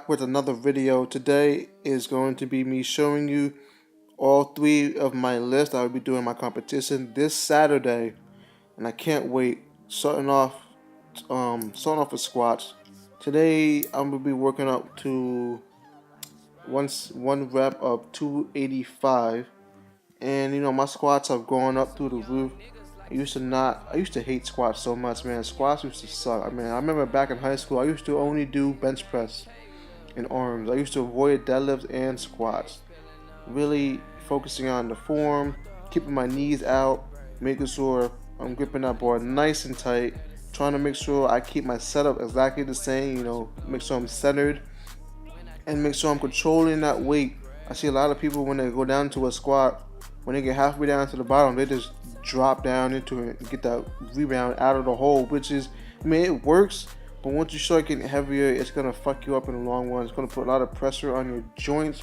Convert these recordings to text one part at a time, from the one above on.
back with another video. Today is going to be me showing you all three of my lists. I will be doing my competition this Saturday, and I can't wait. Starting off with squats. Today I'm gonna be working up to one rep of 285, and my squats have gone up through the roof. I used to hate squats so much, man. Squats used to suck. I remember back in high school, I used to only do bench press and arms. I used to avoid deadlifts and squats. Really focusing on the form, keeping my knees out, making sure I'm gripping that bar nice and tight, trying to make sure I keep my setup exactly the same, make sure I'm centered, and make sure I'm controlling that weight. I see a lot of people when they go down to a squat, when they get halfway down to the bottom, they just drop down into it and get that rebound out of the hole, which is, it works, but once you start getting heavier, it's going to fuck you up in the long run. It's going to put a lot of pressure on your joints,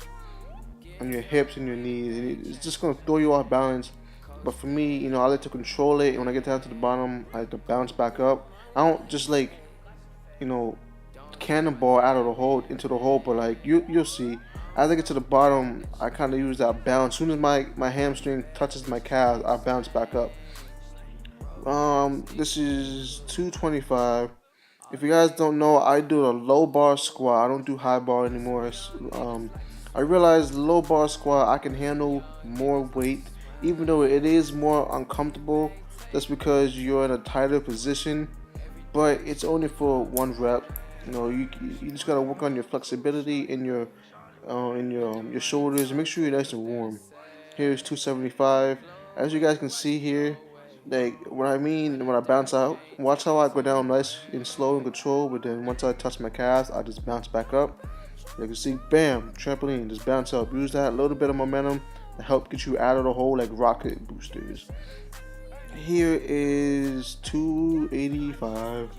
on your hips and your knees, and it's just going to throw you off balance. But for me, I like to control it, and when I get down to the bottom, I like to bounce back up. I don't just cannonball out of the hole into the hole, but you'll see, as I get to the bottom, I kind of use that bounce. As soon as my hamstring touches my calf, I bounce back up. This is 225. If you guys don't know, I do a low bar squat. I don't do high bar anymore. I realized low bar squat, I can handle more weight, even though it is more uncomfortable. That's because you're in a tighter position, but it's only for one rep. You just gotta work on your flexibility in your shoulders. Make sure you're nice and warm. Here's 275. As you guys can see here, when I bounce out, watch how I go down nice and slow and control, but then once I touch my calves, I just bounce back up. You can see, bam, trampoline, just bounce up. Use that little bit of momentum to help get you out of the hole like rocket boosters. Here is 285.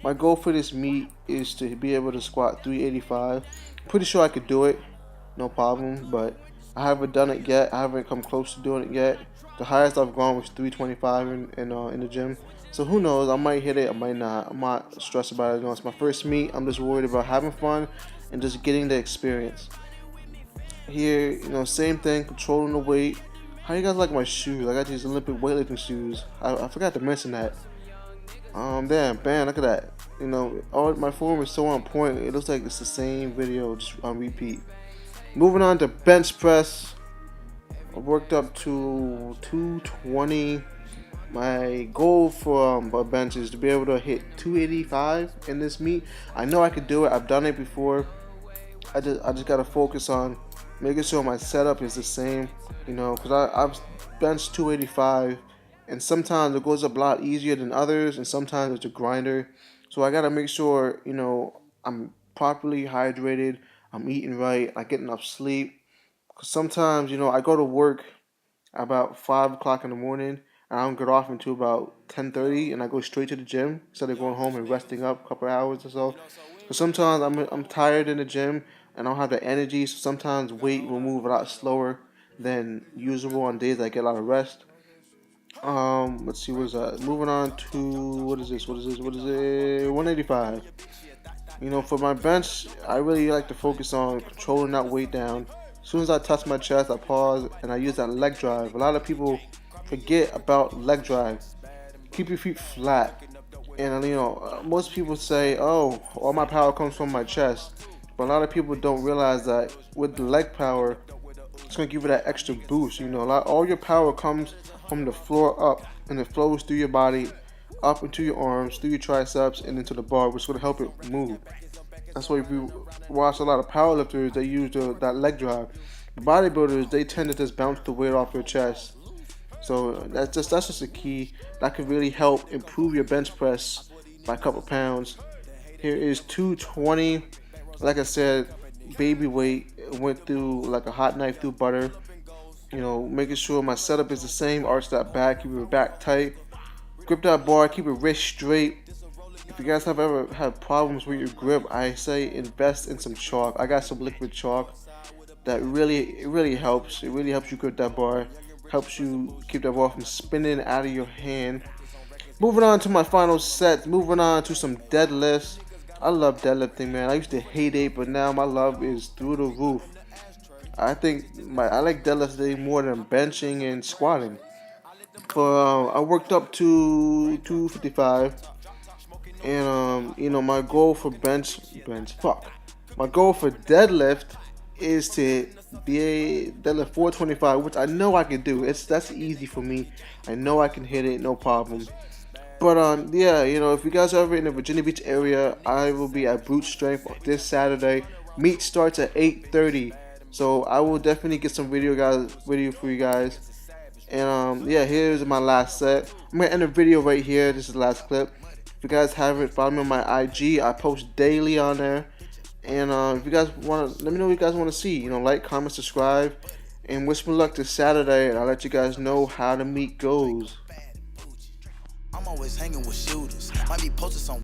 My goal for this meet is to be able to squat 385. Pretty sure I could do it, no problem, but I haven't done it yet. I haven't come close to doing it yet. The highest I've gone was 325 in the gym. So who knows? I might hit it, I might not. I'm not stressed about it. It's my first meet. I'm just worried about having fun and just getting the experience. Here, same thing, controlling the weight. How you guys like my shoes? I got these Olympic weightlifting shoes. I forgot to mention that. Damn, bam, look at that. All my form is so on point. It looks like it's the same video, just on repeat. Moving on to bench press. I worked up to 220. My goal for a bench is to be able to hit 285 in this meet. I know I could do it. I've done it before. I just gotta focus on making sure my setup is the same. Because I've benched 285, and sometimes it goes up a lot easier than others, and sometimes it's a grinder. So I gotta make sure I'm properly hydrated. I'm eating right. I get enough sleep. Because sometimes, I go to work about 5 o'clock in the morning, and I don't get off until about 10:30, and I go straight to the gym instead of going home and resting up a couple hours or so. Because sometimes I'm tired in the gym, and I don't have the energy, so sometimes weight will move a lot slower than usual on days I get a lot of rest. Let's see, what is that? Moving on to, what is this? 185. For my bench, I really like to focus on controlling that weight down. As soon as I touch my chest, I pause and I use that leg drive. A lot of people forget about leg drive. Keep your feet flat. And most people say, oh, all my power comes from my chest. But a lot of people don't realize that with the leg power, it's going to give you that extra boost. All your power comes from the floor up, and it flows through your body, up into your arms, through your triceps, and into the bar, which is going to help it move. That's why if you watch a lot of powerlifters, they use that leg drive. The bodybuilders, they tend to just bounce the weight off your chest. So that's just a key that could really help improve your bench press by a couple pounds. Here is 220. Like I said, baby weight. It went through like a hot knife through butter. Making sure my setup is the same. Arch that back, keep your back tight. Grip that bar, keep your wrist straight. If you guys have ever had problems with your grip, I say invest in some chalk. I got some liquid chalk that really helps. It really helps you grip that bar. Helps you keep that bar from spinning out of your hand. Moving on to my final set. Moving on to some deadlifts. I love deadlifting, man. I used to hate it, but now my love is through the roof. I think I like deadlifting more than benching and squatting. I worked up to 255, and my goal for my goal for deadlift is to be a deadlift 425, which I know I can do. That's easy for me. I know I can hit it, no problem. But yeah, if you guys are ever in the Virginia Beach area, I will be at Brute Strength this Saturday. Meet starts at 8:30, so I will definitely get some video for you guys. And yeah, here's my last set. I'm gonna end the video right here. This is the last clip. If you guys haven't, follow me on my IG. I post daily on there. And if you guys want to, let me know what you guys want to see. Like, comment, subscribe, and wish me luck this Saturday. And I'll let you guys know how the meet goes. I'm always hanging with shooters. Might be posted some